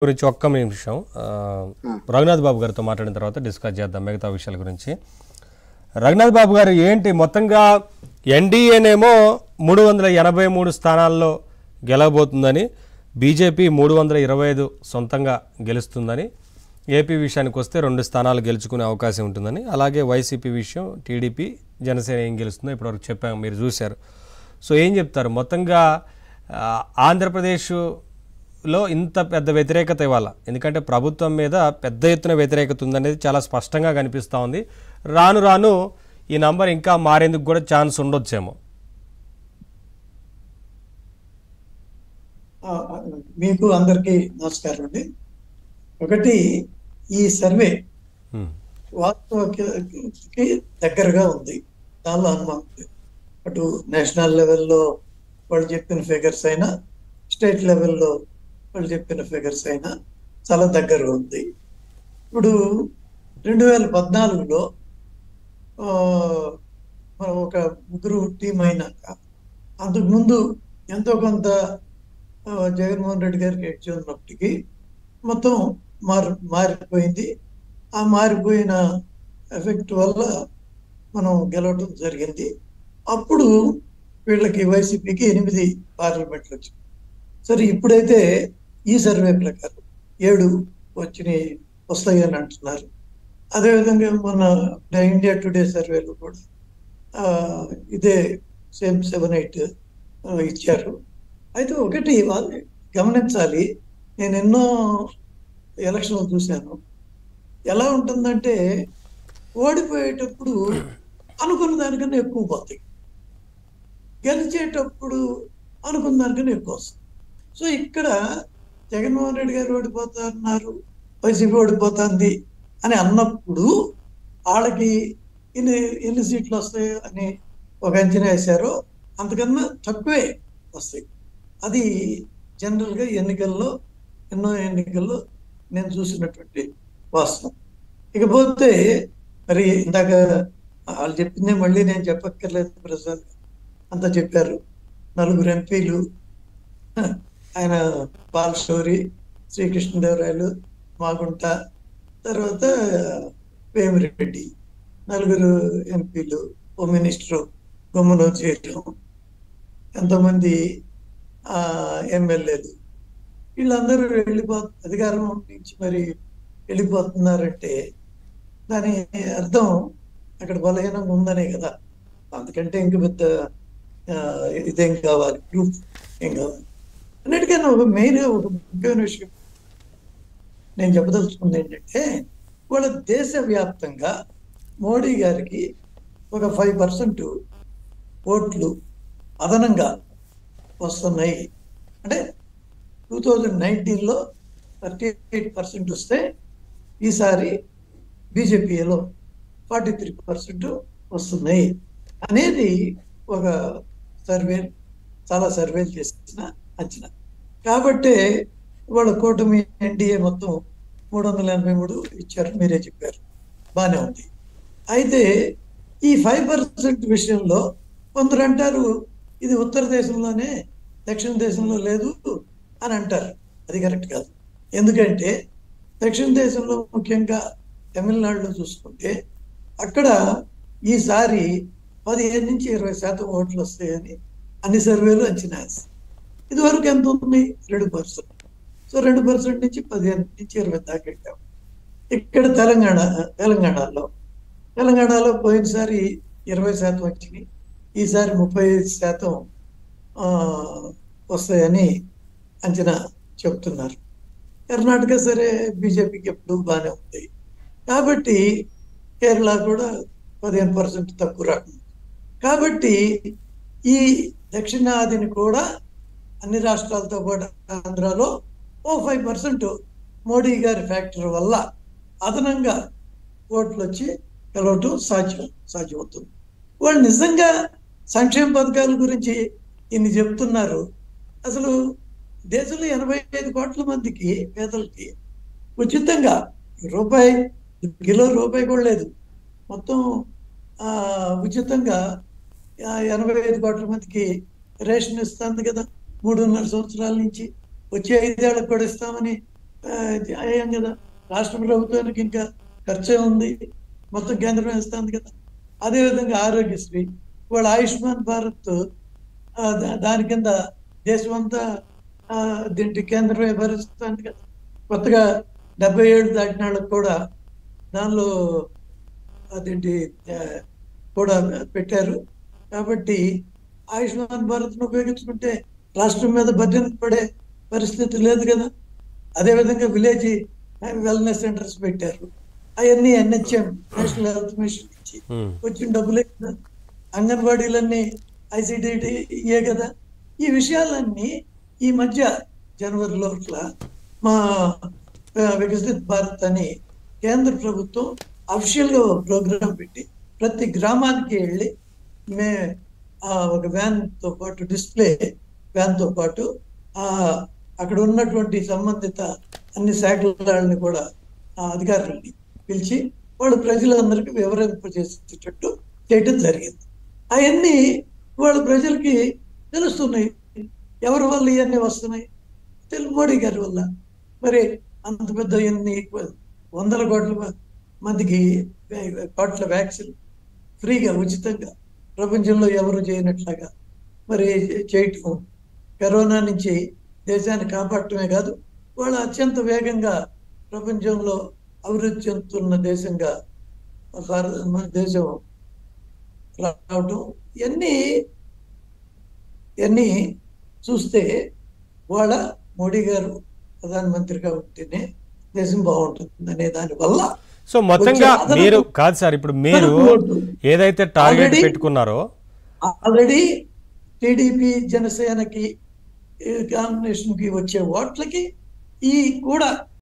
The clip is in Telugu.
గురించి ఒక్క నిమిషం రఘునాథ్ బాబు గారితో మాట్లాడిన తర్వాత డిస్కస్ చేద్దాం మిగతా విషయాల గురించి. రఘునాథ్ బాబు గారు, ఏంటి మొత్తంగా ఎన్డీఏనేమో 383 స్థానాల్లో గెలవబోతుందని, బీజేపీ 325 సొంతంగా గెలుస్తుందని, ఏపీ విషయానికి వస్తే 2 స్థానాలు గెలుచుకునే అవకాశం ఉంటుందని, అలాగే వైసీపీ విషయం టీడీపీ జనసేన ఏం గెలుస్తుందో ఇప్పటివరకు చెప్పాము, మీరు చూశారు. సో ఏం చెప్తారు మొత్తంగా ఆంధ్రప్రదేశ్లో ఇంత పెద్ద వ్యతిరేకత ఇవ్వాల? ఎందుకంటే ప్రభుత్వం మీద పెద్ద ఎత్తున వ్యతిరేకత ఉందనేది చాలా స్పష్టంగా కనిపిస్తూ ఉంది. రాను రాను ఈ నంబర్ ఇంకా మారేందుకు కూడా ఛాన్స్ ఉండొచ్చేమో. మీకు అందరికీ నమస్కారం అండి. ఒకటి, ఈ సర్వే వాస్తవానికి దగ్గరగా ఉంది, దానిలో అనుమానం లేదు. అటు నేషనల్ లెవెల్లో వాళ్ళు చెప్పిన ఫిగర్స్ అయినా, స్టేట్ లెవెల్లో వాళ్ళు చెప్పిన ఫిగర్స్ అయినా చాలా దగ్గరగా ఉంది. ఇప్పుడు 2014లో మనం ఒక ముగ్గురు టీం అయినాక, అంతకుముందు ఎంతో కొంత జగన్మోహన్ రెడ్డి గారికి ఎడ్జ్ ఉన్నప్పటికీ మొత్తం మారిపోయింది. ఆ మారిపోయిన ఎఫెక్ట్ వల్ల మనం గెలవడం జరిగింది. అప్పుడు వీళ్ళకి వైసీపీకి 8 పార్లమెంట్లు వచ్చింది. సరే, ఇప్పుడైతే ఈ సర్వే ప్రకారం 7 వస్తాయి అని అంటున్నారు. అదేవిధంగా మన ఇండియా టుడే సర్వేలో కూడా ఇదే సేమ్ 7-8 ఇచ్చారు. అయితే ఒకటి వాళ్ళు గమనించాలి, నేను ఎన్నో ఎలక్షన్లు చూశాను. ఎలా ఉంటుందంటే ఓడిపోయేటప్పుడు అనుకున్న దానికన్నా ఎక్కువ పోతాయి, గెలిచేటప్పుడు అనుకున్న దానికన్నా ఎక్కువ వస్తుంది. సో ఇక్కడ జగన్మోహన్ రెడ్డి గారు ఓడిపోతున్నారు, వైసీపీ ఓడిపోతుంది అని అన్నప్పుడు వాళ్ళకి ఎన్ని సీట్లు వస్తాయి అని ఒక అంచనా వేశారో అంతకన్నా తక్కువే వస్తాయి. అది జనరల్గా ఎన్నో ఎన్నికల్లో నేను చూసినటువంటి వాస్తవం. ఇకపోతే మరి ఇందాక వాళ్ళు చెప్పిందే మళ్ళీ నేను చెప్పక్కర్లేదు, ప్రసాద్ అంతా చెప్పారు. 4 ఎంపీలు, ఆయన బాలశౌరి, శ్రీకృష్ణదేవరాయలు, మాగుంట, తర్వాత వేమిరెడ్డి, 4 ఎంపీలు, ఓ మినిస్టరు గుమ్మలో చేయటం, ఎంతోమంది ఎమ్మెల్యేలు, వీళ్ళందరూ అధికారం నుంచి మరి వెళ్ళిపోతున్నారంటే దాని అర్థం అక్కడ బలహీనంగా ఉందనే కదా. అందుకంటే ఇంక పెద్ద ఇదేం కావాలి, ప్రూఫ్ ఏం కావాలి. అన్నిటికన్నా ఒక ముఖ్యమైన విషయం నేను చెప్పదలుచుకుంది ఏంటంటే, వాళ్ళ దేశవ్యాప్తంగా మోడీ గారికి ఒక 5% ఓట్లు అదనంగా వస్తున్నాయి. అంటే 2019లో 38% వస్తే ఈసారి బీజేపీలో 43% వస్తున్నాయి అనేది ఒక చాలా సర్వేలు చేసిన అంచనా. కాబట్టి వాళ్ళ కూటమి ఎన్డీఏ మొత్తం 383 ఇచ్చారు, మీరే చెప్పారు, బాగానే ఉంది. అయితే ఈ 5% విషయంలో కొందరు అంటారు ఇది ఉత్తర దేశంలోనే, దక్షిణ దేశంలో లేదు అని అంటారు. అది కరెక్ట్ కాదు. ఎందుకంటే దక్షిణ దేశంలో ముఖ్యంగా తమిళనాడులో చూసుకుంటే అక్కడ ఈసారి 15 నుంచి 20% ఓట్లు వస్తాయని అన్ని సర్వేలు అంచనా వేస్తాయి. ఇదివరకు ఎంత ఉంది? 2%. సో 2% నుంచి 15 నుంచి 20 దాకా వెళ్ళాం. ఇక్కడ తెలంగాణలో పోయినసారి 20% వచ్చినాయి, ఈసారి 35% వస్తాయని అంచనా చెప్తున్నారు. కర్ణాటక సరే, బీజేపీకి ఎప్పుడు బాగానే ఉంది. కాబట్టి కేరళ కూడా 15% తక్కువ రాకుండా. కాబట్టి ఈ దక్షిణాదిని కూడా అన్ని రాష్ట్రాలతో పాటు ఆంధ్రాలో ఓ 5% మోడీ గారి ఫ్యాక్టర్ వల్ల అదనంగా ఓట్లు వచ్చి గెలవటం సాధ్యమవుతుంది. వాళ్ళు నిజంగా సంక్షేమ పథకాల గురించి ఇన్ని చెప్తున్నారు. అసలు దేశంలో 85 కోట్ల మందికి, పేదలకి ఉచితంగా కిలో రూపాయి కూడా లేదు, మొత్తం ఉచితంగా 85 కోట్ల మందికి రేషన్ ఇస్తుంది కదా. 3.5 సంవత్సరాల నుంచి వచ్చే 5 ఏళ్ళకు కూడా ఇస్తామని అయ్యాం కదా. రాష్ట్ర ప్రభుత్వానికి ఇంకా ఖర్చే ఉంది, మొత్తం కేంద్రం వేస్తుంది కదా. అదేవిధంగా ఆరోగ్యశ్రీ, ఇవాళ ఆయుష్మాన్ భారత్ దాని కింద దేశమంతా దీంట్లో కేంద్రమే భరిస్తుంది కదా. కొత్తగా 77 దాటిన వాళ్ళకు కూడా దానిలో అదేంటి కూడా పెట్టారు. కాబట్టి ఆయుష్మాన్ భారత్ను ఉపయోగించుకుంటే రాష్ట్రం మీద బడ్జెట్ పడే పరిస్థితి లేదు కదా. అదేవిధంగా విలేజ్ వెల్నెస్ సెంటర్స్ పెట్టారు. అవన్నీ NHM, నేషనల్ హెల్త్ మిషన్ నుంచి వచ్చిన డబ్బులే కదా. అంగన్వాడీలన్నీ ICDE కదా. ఈ విషయాలన్నీ ఈ మధ్య జనవరిలో అట్లా మా వికసిత్ భారత్ అని కేంద్ర ప్రభుత్వం అఫీషియల్గా ప్రోగ్రాం పెట్టి ప్రతి గ్రామానికి వెళ్ళి ఒక వ్యాన్తో పాటు, డిస్ప్లే వ్యాన్తో పాటు అక్కడ ఉన్నటువంటి సంబంధిత అన్ని శాఖలని కూడా అధికారులని పిలిచి వాళ్ళు ప్రజలందరికీ వివరింపజేసేటట్టు చేయటం జరిగింది. అవన్నీ వాళ్ళ ప్రజలకి తెలుస్తున్నాయి. ఎవరి వల్ల ఇవన్నీ వస్తున్నాయి? మోడీ గారి వల్ల. మరి అంత పెద్ద ఎన్ని 100 కోట్ల మందికి కోట్ల వ్యాక్సిన్ ఫ్రీగా ఉచితంగా ప్రపంచంలో ఎవరు చేయనట్లాగా మరి చేయటం, కరోనా నుంచి దేశాన్ని కాపాడటమే కాదు, వాళ్ళు అత్యంత వేగంగా ప్రపంచంలో అభివృద్ధి చెందుతున్న దేశంగా మన దేశం రావటం, ఇవన్నీ చూస్తే వాళ్ళ మోడీ గారు ప్రధానమంత్రిగా ఉంటేనే దేశం బాగుంటుంది అనే దాని వల్ల. సో మొత్తంగా మీరు కాదు సార్, ఇప్పుడు మీరు ఏదైతే టార్గెట్ పెట్టుకున్నారో ఆల్రెడీ టీడీపీ జనసేనకి కాంబినేషన్ కి వచ్చే ఓట్లకి ఈ కూడా